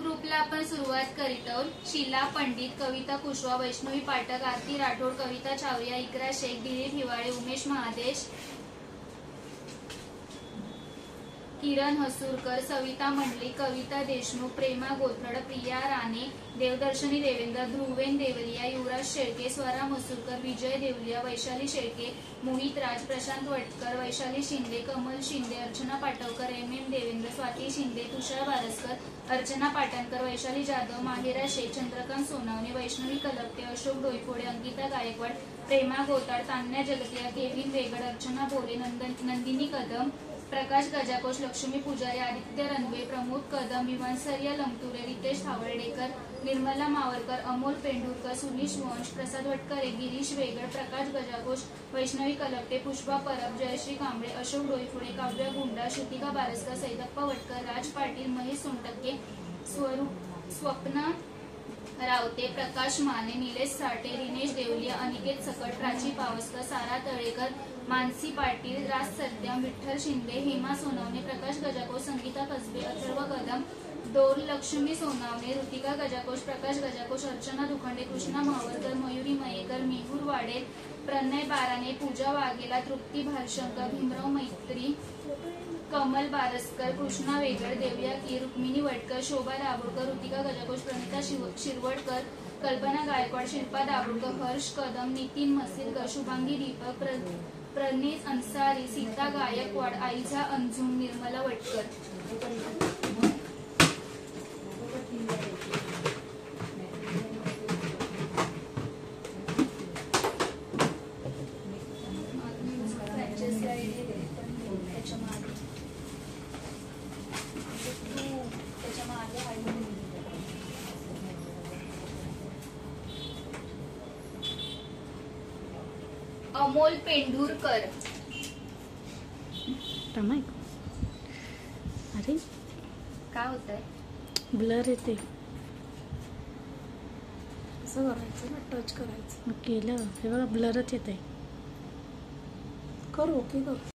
ग्रुपला आपण सुरुवात करीत आहोत। शीला पंडित, कविता कुशवा, वैष्णवी पाठक, आरती राठोड, कविता चावरिया, इकरा शेख, दिलीप हिवाळे, उमेश महादेश, किरण हसूरकर, सविता मंडली, कविता देशमुख, प्रेमा गोथड, प्रिया राणे, देवदर्शनी देवेंद्र, ध्रुवेन देवलिया, युवराज शेळके, स्वरा मसूरकर, विजय देवलिया, वैशाली शेळके, मोहित राज, प्रशांत वटकर, वैशाली शिंदे, कमल शिंदे, अर्चना पाटवकर, एम देवेंद्र, स्वाती शिंदे, तुषार बारसकर, अर्चना पाटणकर, वैशाली जाधव, माहिरा शेख, चंद्रकांत सोनावणे, वैष्णवी कलपटे, अशोक डोईफोडे, अंकिता गायकवाड, प्रेमा गोताड, तान्या जगतिया, केविन वेगड, अर्चना बोरे, नंदिनी कदम, प्रकाश गजाकोश, लक्ष्मी पुजारी, आदित्य रणवे, प्रमोद कदम, विमानसरिया लंगतुरे, रितेश थावडेकर, निर्मला मावरकर, अमोल पेंढुरकर, सुनीश वंश, प्रसाद वटकरे, गिरीश वेगड, प्रकाश गजाकोश, वैष्णवी कलपटे, पुष्पा परब, जयश्री कांबळे, अशोक डोईफोडे, काव्या गुंडा, श्रुतिका बारसकर, सैदप्पा वटकर, राज पाटील, महेश सोनटक्के, स्वप्ना रावते, प्रकाश माने, निलेश साठे, दिनेश देवलिया, अनिकेत सकट, प्राची पावसकर, सारा तळेकर, मानसी पाटील, राज सत्यम, विठ्ठल शिंदे, हेमा सोनावणे, प्रकाश गजाकोश, संगीता कसबे, अथर्व कदम, दोर लक्ष्मी सोनावणे, ऋतिका गजाकोश, प्रकाश गजाकोश, अर्चना दुखंडे, कृष्णा मावरकर, मयुरी मयेकर, मेहूर वाडेल, प्रणय बाराने, पूजा वाघेला, तृप्ती भालशंकर, भीमराव मैत्री, कमल बारसकर, कृष्णा वेगड, देवया की, रुक्मिणी वटकर, शोभा दाभोळकर, ऋतिका गजाकोश, प्रणिता शिरवडकर, कल्पना गायकवाड, शिल्पा दाभोळकर, हर्ष कदम, नितीन मसिलकर, शुभांगी दीपक, प्रणेश अन्सारी, सीता गायकवाड, आईजा अंजुम, निर्मला वटकर। अमोल पेंढुरकर, अरे काय होतंय? ब्लर येते, असं करायचं ना, टच करायचं, केलं हे बघा ब्लरच येते, कर ओके कर।